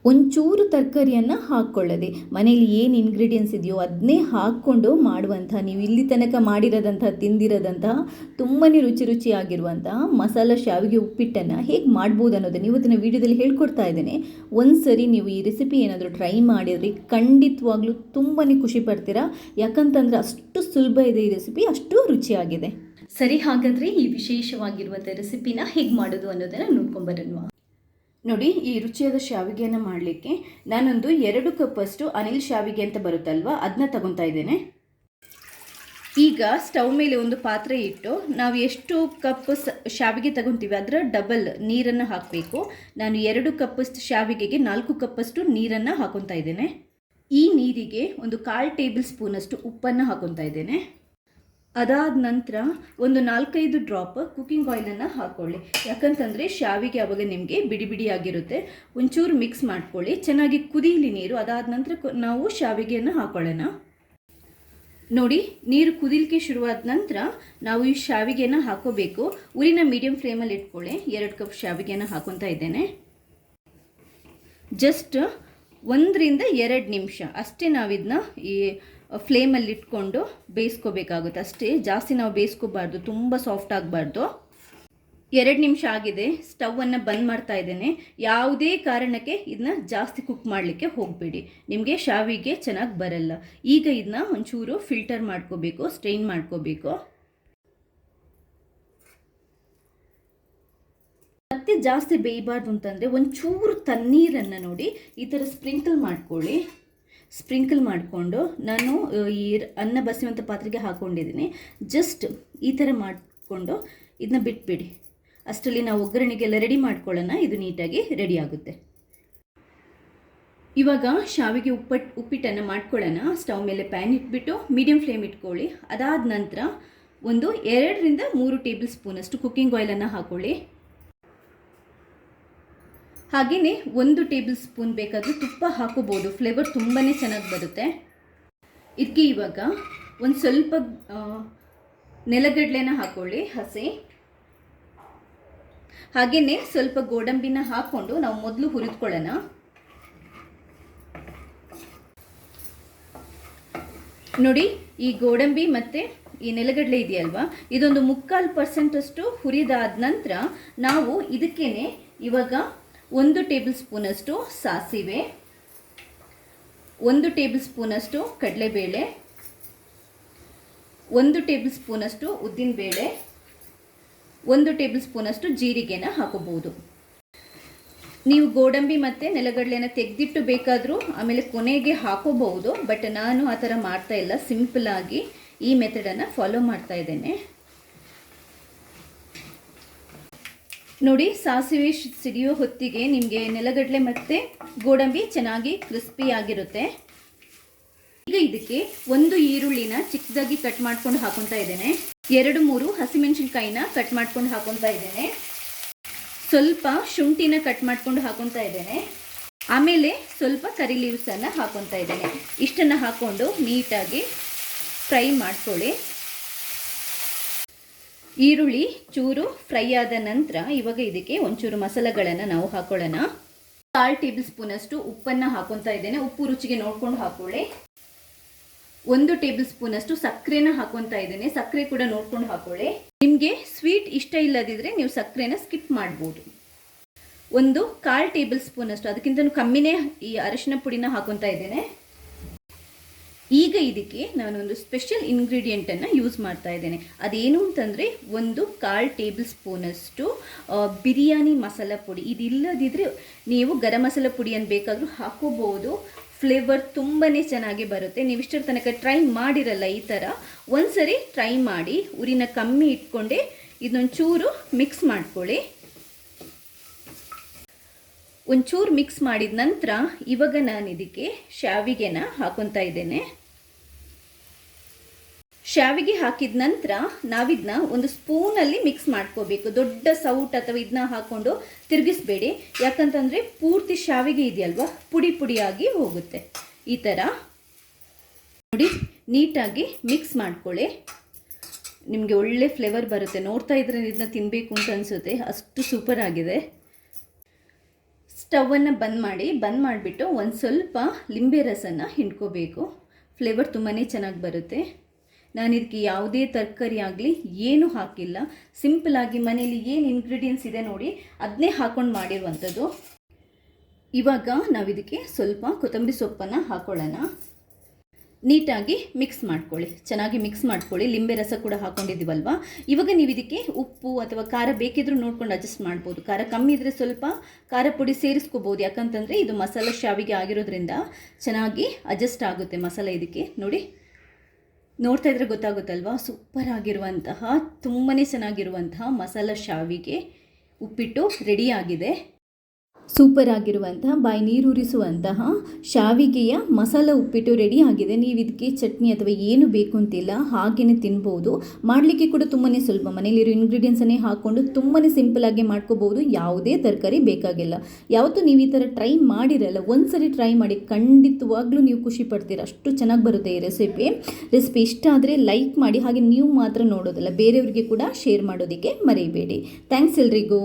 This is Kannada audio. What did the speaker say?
ಒಂಚೂರು ತರಕಾರಿಯನ್ನು ಹಾಕ್ಕೊಳ್ಳದೆ ಮನೇಲಿ ಏನು ಇಂಗ್ರೀಡಿಯೆಂಟ್ಸ್ ಇದೆಯೋ ಅದನ್ನೇ ಹಾಕ್ಕೊಂಡು ಮಾಡುವಂಥ, ನೀವು ಇಲ್ಲಿ ತನಕ ಮಾಡಿರೋದಂತಹ ತಿಂದಿರೋದಂತಹ ತುಂಬಾ ರುಚಿಯಾಗಿರುವಂತಹ ಮಸಾಲ ಶಾವಿಗೆ ಉಪ್ಪಿಟ್ಟನ್ನು ಹೇಗೆ ಮಾಡ್ಬೋದು ಅನ್ನೋದನ್ನು ಇವತ್ತಿನ ವೀಡಿಯೋದಲ್ಲಿ ಹೇಳ್ಕೊಡ್ತಾ ಇದ್ದೇನೆ. ಒಂದು ಸರಿ ನೀವು ಈ ರೆಸಿಪಿ ಏನಾದರೂ ಟ್ರೈ ಮಾಡಿದ್ರಿ ಖಂಡಿತವಾಗ್ಲೂ ತುಂಬಾ ಖುಷಿ ಪಡ್ತೀರಾ. ಯಾಕಂತಂದರೆ ಅಷ್ಟು ಸುಲಭ ಇದೆ ಈ ರೆಸಿಪಿ, ಅಷ್ಟು ರುಚಿಯಾಗಿದೆ. ಸರಿ, ಹಾಗಾದರೆ ಈ ವಿಶೇಷವಾಗಿರುವಂಥ ರೆಸಿಪಿನ ಹೇಗೆ ಮಾಡೋದು ಅನ್ನೋದನ್ನು ನೋಡ್ಕೊಂಬರೋಣ. ನೋಡಿ, ಈ ರುಚಿಯಾದ ಶಾವಿಗೆಯನ್ನು ಮಾಡಲಿಕ್ಕೆ ನಾನೊಂದು 2 ಕಪ್ಪಷ್ಟು ಅನಿಲ್ ಶಾವಿಗೆ ಅಂತ ಬರುತ್ತಲ್ವ, ಅದನ್ನ ತಗೊತಾ ಇದ್ದೇನೆ. ಈಗ ಸ್ಟವ್ ಮೇಲೆ ಒಂದು ಪಾತ್ರೆ ಇಟ್ಟು ನಾವು ಎಷ್ಟು ಕಪ್ ಶಾವಿಗೆ ತಗೊತೀವಿ ಅದರ ಡಬಲ್ ನೀರನ್ನು ಹಾಕಬೇಕು. ನಾನು 2 ಕಪ್ಪಷ್ಟು ಶಾವಿಗೆಗೆ 4 ಕಪ್ಪಷ್ಟು ನೀರನ್ನು ಹಾಕೊತಾ ಇದ್ದೇನೆ. ಈ ನೀರಿಗೆ ಒಂದು 1/4 ಟೇಬಲ್ ಸ್ಪೂನಷ್ಟು ಉಪ್ಪನ್ನು ಹಾಕೊತಾ ಇದ್ದೇನೆ. ಅದಾದ ನಂತರ ಒಂದು 4-5 ಡ್ರಾಪ್ ಕುಕ್ಕಿಂಗ್ ಆಯಿಲನ್ನು ಹಾಕ್ಕೊಳ್ಳಿ. ಯಾಕಂತಂದರೆ ಶಾವಿಗೆ ಆವಾಗ ನಿಮಗೆ ಬಿಡಿ ಬಿಡಿಯಾಗಿರುತ್ತೆ. ಒಂಚೂರು ಮಿಕ್ಸ್ ಮಾಡ್ಕೊಳ್ಳಿ, ಚೆನ್ನಾಗಿ ಕುದೀಲಿ ನೀರು. ಅದಾದ ನಂತರ ನಾವು ಶಾವಿಗೆಯನ್ನು ಹಾಕೊಳ್ಳೋಣ. ನೋಡಿ, ನೀರು ಕುದಿಲಿಕ್ಕೆ ಶುರುವಾದ ನಂತರ ನಾವು ಈ ಶಾವಿಗೆಯನ್ನು ಹಾಕೋಬೇಕು. ಉರಿನ ಮೀಡಿಯಂ ಫ್ಲೇಮಲ್ಲಿ ಇಟ್ಕೊಳ್ಳಿ. 2 ಕಪ್ ಶಾವಿಗೆಯನ್ನು ಹಾಕೊತಾ ಇದ್ದೇನೆ. ಜಸ್ಟ್ 1-2 ನಿಮಿಷ ಅಷ್ಟೇ ನಾವಿದನ್ನ ಈ ಫ್ಲೇಮಲ್ಲಿ ಇಟ್ಕೊಂಡು ಬೇಯಿಸ್ಕೋಬೇಕಾಗುತ್ತೆ ಅಷ್ಟೇ. ಜಾಸ್ತಿ ನಾವು ಬೇಯಿಸ್ಕೋಬಾರ್ದು, ತುಂಬ ಸಾಫ್ಟ್ ಆಗಬಾರ್ದು. 2 ನಿಮಿಷ ಆಗಿದೆ, ಸ್ಟವನ್ನು ಬಂದ್ ಮಾಡ್ತಾ ಇದ್ದೇನೆ. ಯಾವುದೇ ಕಾರಣಕ್ಕೆ ಇದನ್ನ ಜಾಸ್ತಿ ಕುಕ್ ಮಾಡಲಿಕ್ಕೆ ಹೋಗಬೇಡಿ, ನಿಮಗೆ ಶಾವಿಗೆ ಚೆನ್ನಾಗಿ ಬರಲ್ಲ. ಈಗ ಇದನ್ನ ಒಂಚೂರು ಫಿಲ್ಟರ್ ಮಾಡ್ಕೋಬೇಕು, ಸ್ಟ್ರೈನ್ ಮಾಡ್ಕೋಬೇಕು. ಮತ್ತೆ ಜಾಸ್ತಿ ಬೇಯಬಾರ್ದು ಅಂತಂದರೆ ಒಂಚೂರು ತಣ್ಣೀರನ್ನು ನೋಡಿ ಈ ಥರ ಸ್ಪ್ರಿಂಕಲ್ ಮಾಡ್ಕೊಳ್ಳಿ. ಸ್ಪ್ರಿಂಕಲ್ ಮಾಡಿಕೊಂಡು ನಾನು ಈ ಅನ್ನ ಬಸಿಯುವಂಥ ಪಾತ್ರೆಗೆ ಹಾಕ್ಕೊಂಡಿದ್ದೀನಿ. ಜಸ್ಟ್ ಈ ಥರ ಮಾಡಿಕೊಂಡು ಇದನ್ನ ಬಿಟ್ಬಿಡಿ. ಅಷ್ಟರಲ್ಲಿ ನಾವು ಒಗ್ಗರಣೆಗೆಲ್ಲ ರೆಡಿ ಮಾಡ್ಕೊಳ್ಳೋಣ. ಇದು ನೀಟಾಗಿ ರೆಡಿ ಆಗುತ್ತೆ. ಇವಾಗ ಶಾವಿಗೆ ಉಪ್ಪಿಟ್ಟನ್ನು ಮಾಡ್ಕೊಳ್ಳೋಣ. ಸ್ಟವ್ ಮೇಲೆ ಪ್ಯಾನ್ ಇಟ್ಬಿಟ್ಟು ಮೀಡಿಯಂ ಫ್ಲೇಮ್ ಇಟ್ಕೊಳ್ಳಿ. ಅದಾದ ನಂತರ ಒಂದು 2-3 ಟೇಬಲ್ ಸ್ಪೂನಷ್ಟು ಕುಕ್ಕಿಂಗ್ ಆಯಿಲನ್ನು ಹಾಕ್ಕೊಳ್ಳಿ. ಹಾಗೆಯೇ 1 ಟೇಬಲ್ ಸ್ಪೂನ್ ಬೇಕಾದರೂ ತುಪ್ಪ ಹಾಕೋಬೋದು, ಫ್ಲೇವರ್ ತುಂಬಾ ಚೆನ್ನಾಗಿ ಬರುತ್ತೆ. ಇದಕ್ಕೆ ಇವಾಗ ಒಂದು ಸ್ವಲ್ಪ ನೆಲಗಡಲೆನ ಹಾಕ್ಕೊಳ್ಳಿ, ಹಸಿ. ಹಾಗೆಯೇ ಸ್ವಲ್ಪ ಗೋಡಂಬಿನ ಹಾಕ್ಕೊಂಡು ನಾವು ಮೊದಲು ಹುರಿದುಕೊಳ್ಳೋಣ. ನೋಡಿ, ಈ ಗೋಡಂಬಿ ಮತ್ತು ಈ ನೆಲಗಡಲೆ ಇದೆಯಲ್ವಾ, ಇದೊಂದು 3/4% ಹುರಿದಾದ ನಂತರ ನಾವು ಇದಕ್ಕೇನೆ ಇವಾಗ 1 ಟೇಬಲ್ ಸ್ಪೂನಷ್ಟು ಸಾಸಿವೆ, 1 ಟೇಬಲ್ ಸ್ಪೂನಷ್ಟು ಕಡಲೆಬೇಳೆ, 1 ಟೇಬಲ್ ಸ್ಪೂನಷ್ಟು ಉದ್ದಿನಬೇಳೆ, 1 ಟೇಬಲ್ ಸ್ಪೂನಷ್ಟು ಜೀರಿಗೆನ ಹಾಕೋಬಹುದು. ನೀವು ಗೋಡಂಬಿ ಮತ್ತು ನೆಲಗಡಲೆನ ತೆಗೆದಿಟ್ಟು ಬೇಕಾದರೂ ಆಮೇಲೆ ಕೊನೆಗೆ ಹಾಕೋಬಹುದು. ಬಟ್ ನಾನು ಆ ಥರ ಮಾಡ್ತಾ ಇಲ್ಲ, ಸಿಂಪಲ್ಲಾಗಿ ಈ ಮೆಥಡನ್ನು ಫಾಲೋ ಮಾಡ್ತಾ ಇದ್ದೇನೆ. ನೋಡಿ, ಸಾಸಿವೆ ಸಿಡಿಯೋ ಹೊತ್ತಿಗೆ ನಿಮಗೆ ನೆಲಗಡಲೆ ಮತ್ತು ಗೋಡಂಬಿ ಚೆನ್ನಾಗಿ ಕ್ರಿಸ್ಪಿ ಆಗಿರುತ್ತೆ. ಈಗ ಇದಕ್ಕೆ 1 ಈರುಳ್ಳಿನ ಚಿಕ್ಕದಾಗಿ ಕಟ್ ಮಾಡ್ಕೊಂಡು ಹಾಕೊತಾ ಇದ್ದೇನೆ. 2-3 ಹಸಿಮೆಣಸಿನ್ಕಾಯಿನ ಕಟ್ ಮಾಡ್ಕೊಂಡು ಹಾಕೊತಾ ಇದ್ದೇನೆ. ಸ್ವಲ್ಪ ಶುಂಠಿನ ಕಟ್ ಮಾಡ್ಕೊಂಡು ಹಾಕೊತಾ ಇದ್ದೇನೆ. ಆಮೇಲೆ ಸ್ವಲ್ಪ ಕರಿ ಲೀವ್ಸನ್ನು ಹಾಕೊತಾ ಇದ್ದೇನೆ. ಇಷ್ಟನ್ನು ಹಾಕ್ಕೊಂಡು ನೀಟಾಗಿ ಫ್ರೈ ಮಾಡ್ಕೊಳ್ಳಿ. ಈರುಳ್ಳಿ ಚೂರು ಫ್ರೈ ಆದ ನಂತರ ಇವಾಗ ಇದಕ್ಕೆ ಒಂಚೂರು ಮಸಾಲೆಗಳನ್ನು ನಾವು ಹಾಕೊಳ್ಳೋಣ. 1/4 ಟೇಬಲ್ ಸ್ಪೂನಷ್ಟು ಉಪ್ಪನ್ನು ಹಾಕೊತಾ ಇದ್ದೇನೆ. ಉಪ್ಪು ರುಚಿಗೆ ನೋಡ್ಕೊಂಡು ಹಾಕೊಳ್ಳಿ. 1 ಟೇಬಲ್ ಸ್ಪೂನಷ್ಟು ಸಕ್ಕರೆನ ಹಾಕೊತಾ ಇದ್ದೇನೆ. ಸಕ್ಕರೆ ಕೂಡ ನೋಡ್ಕೊಂಡು ಹಾಕೊಳ್ಳಿ. ನಿಮಗೆ ಸ್ವೀಟ್ ಇಷ್ಟ ಇಲ್ಲದಿದ್ದರೆ ನೀವು ಸಕ್ಕರೆನ ಸ್ಕಿಪ್ ಮಾಡ್ಬೋದು. 1/4 ಟೇಬಲ್ ಸ್ಪೂನಷ್ಟು, ಅದಕ್ಕಿಂತ ಕಮ್ಮಿನೇ ಈ ಅರಿಶಿನ ಪುಡಿನ ಹಾಕೊತಾ ಇದ್ದೇನೆ. ಈಗ ಇದಕ್ಕೆ ನಾನೊಂದು ಸ್ಪೆಷಲ್ ಇಂಗ್ರೀಡಿಯೆಂಟನ್ನು ಯೂಸ್ ಮಾಡ್ತಾ ಇದ್ದೇನೆ. ಅದೇನು ಅಂತಂದರೆ 1/4 ಟೇಬಲ್ ಸ್ಪೂನಷ್ಟು ಬಿರಿಯಾನಿ ಮಸಾಲ ಪುಡಿ. ಇದಿಲ್ಲದಿದ್ದರೆ ನೀವು ಗರಂ ಮಸಾಲ ಪುಡಿಯನ್ನು ಬೇಕಾದರೂ ಹಾಕೋಬಹುದು. ಫ್ಲೇವರ್ ತುಂಬಾ ಚೆನ್ನಾಗಿ ಬರುತ್ತೆ. ನೀವು ಇಷ್ಟರ ತನಕ ಟ್ರೈ ಮಾಡಿರಲ್ಲ ಈ ಥರ, ಒಂದ್ಸರಿ ಟ್ರೈ ಮಾಡಿ. ಉರಿನ ಕಮ್ಮಿ ಇಟ್ಕೊಂಡೆ ಇದನ್ನೊಂಚೂರು ಮಿಕ್ಸ್ ಮಾಡ್ಕೊಳ್ಳಿ. ಒಂಚೂರು ಮಿಕ್ಸ್ ಮಾಡಿದ ನಂತರ ಇವಾಗ ನಾನು ಇದಕ್ಕೆ ಶಾವಿಗೆನ ಹಾಕೊತಾ ಇದ್ದೇನೆ. ಶಾವಿಗೆ ಹಾಕಿದ ನಂತರ ನಾವಿದನ್ನ ಒಂದು ಸ್ಪೂನಲ್ಲಿ ಮಿಕ್ಸ್ ಮಾಡ್ಕೋಬೇಕು. ದೊಡ್ಡ ಸೌಟ್ ಅಥವಾ ಇದನ್ನ ಹಾಕ್ಕೊಂಡು ತಿರುಗಿಸ್ಬೇಡಿ, ಯಾಕಂತಂದರೆ ಪೂರ್ತಿ ಶಾವಿಗೆ ಇದೆಯಲ್ವಾ ಪುಡಿ ಪುಡಿಯಾಗಿ ಹೋಗುತ್ತೆ. ಈ ಥರ ನೋಡಿ, ನೀಟಾಗಿ ಮಿಕ್ಸ್ ಮಾಡ್ಕೊಳ್ಳಿ. ನಿಮಗೆ ಒಳ್ಳೆ ಫ್ಲೇವರ್ ಬರುತ್ತೆ. ನೋಡ್ತಾ ಇದ್ರೆ ಇದನ್ನ ತಿನ್ನಬೇಕು ಅಂತ ಅನಿಸುತ್ತೆ, ಅಷ್ಟು ಸೂಪರ್ ಆಗಿದೆ. ಸ್ಟವನ್ನು ಬಂದ್ ಮಾಡಿಬಿಟ್ಟು ಒಂದು ಸ್ವಲ್ಪ ಲಿಂಬೆ ರಸನ ಹಿಂಡ್ಕೋಬೇಕು. ಫ್ಲೇವರ್ ತುಂಬಾ ಚೆನ್ನಾಗಿ ಬರುತ್ತೆ. ನಾನು ಇದಕ್ಕೆ ಯಾವುದೇ ತರಕಾರಿ ಆಗಲಿ ಏನೂ ಹಾಕಿಲ್ಲ. ಸಿಂಪಲಾಗಿ ಮನೇಲಿ ಏನು ಇಂಗ್ರೀಡಿಯೆಂಟ್ಸ್ ಇದೆ ನೋಡಿ ಅದನ್ನೇ ಹಾಕ್ಕೊಂಡು ಮಾಡಿರುವಂಥದ್ದು. ಇವಾಗ ನಾವು ಇದಕ್ಕೆ ಸ್ವಲ್ಪ ಕೊತ್ತಂಬರಿ ಸೊಪ್ಪನ್ನು ಹಾಕೊಳ್ಳೋಣ. ನೀಟಾಗಿ ಮಿಕ್ಸ್ ಮಾಡ್ಕೊಳ್ಳಿ, ಚೆನ್ನಾಗಿ ಮಿಕ್ಸ್ ಮಾಡ್ಕೊಳ್ಳಿ. ಲಿಂಬೆ ರಸ ಕೂಡ ಹಾಕ್ಕೊಂಡಿದ್ದೀವಲ್ವ. ಇವಾಗ ನೀವು ಇದಕ್ಕೆ ಉಪ್ಪು ಅಥವಾ ಖಾರ ಬೇಕಿದ್ರೂ ನೋಡ್ಕೊಂಡು ಅಡ್ಜಸ್ಟ್ ಮಾಡ್ಬೋದು. ಖಾರ ಕಮ್ಮಿ ಇದ್ದರೆ ಸ್ವಲ್ಪ ಖಾರ ಪುಡಿ ಸೇರಿಸ್ಕೋಬೋದು, ಯಾಕಂತಂದರೆ ಇದು ಮಸಾಲೆ ಶಾವಿಗೆ ಆಗಿರೋದ್ರಿಂದ ಚೆನ್ನಾಗಿ ಅಡ್ಜಸ್ಟ್ ಆಗುತ್ತೆ ಮಸಾಲೆ ಇದಕ್ಕೆ. ನೋಡಿ, ನೋಡ್ತಾ ಇದ್ರೆ ಗೊತ್ತಾಗುತ್ತಲ್ವ, ಸೂಪರ್ ಆಗಿರುವಂತಹ ತುಂಬಾ ಚೆನ್ನಾಗಿರುವಂತಹ ಮಸಾಲ ಶಾವಿಗೆ ಉಪ್ಪಿಟ್ಟು ರೆಡಿಯಾಗಿದೆ. ಸೂಪರ್ ಆಗಿರುವಂತಹ ಬಾಯಿ ನೀರೂರಿಸುವಂತಹ ಶಾವಿಗೆಯ ಮಸಾಲ ಉಪ್ಪಿಟ್ಟು ರೆಡಿ ಆಗಿದೆ. ನೀವು ಇದಕ್ಕೆ ಚಟ್ನಿ ಅಥವಾ ಏನು ಬೇಕು ಅಂತಿಲ್ಲ, ಹಾಗೆಯೇ ತಿನ್ಬೋದು. ಮಾಡಲಿಕ್ಕೆ ಕೂಡ ತುಂಬಾ ಸುಲಭ. ಮನೇಲಿರೋ ಇಂಗ್ರೀಡಿಯೆಂಟ್ಸನ್ನೇ ಹಾಕ್ಕೊಂಡು ತುಂಬಾ ಸಿಂಪಲಾಗಿ ಮಾಡ್ಕೋಬೋದು. ಯಾವುದೇ ತರಕಾರಿ ಬೇಕಾಗಿಲ್ಲ. ಯಾವತ್ತೂ ನೀವು ಈ ಥರ ಟ್ರೈ ಮಾಡಿರಲ್ಲ, ಒಂದ್ಸರಿ ಟ್ರೈ ಮಾಡಿ, ಖಂಡಿತವಾಗ್ಲೂ ನೀವು ಖುಷಿ ಪಡ್ತೀರ. ಅಷ್ಟು ಚೆನ್ನಾಗಿ ಬರುತ್ತೆ ಈ ರೆಸಿಪಿ ಇಷ್ಟ ಆದರೆ ಲೈಕ್ ಮಾಡಿ. ಹಾಗೆ ನೀವು ಮಾತ್ರ ನೋಡೋದಲ್ಲ, ಬೇರೆಯವರಿಗೆ ಕೂಡ ಶೇರ್ ಮಾಡೋದಕ್ಕೆ ಮರಿಬೇಡಿ. ಥ್ಯಾಂಕ್ಸ್ ಎಲ್ರಿಗೂ.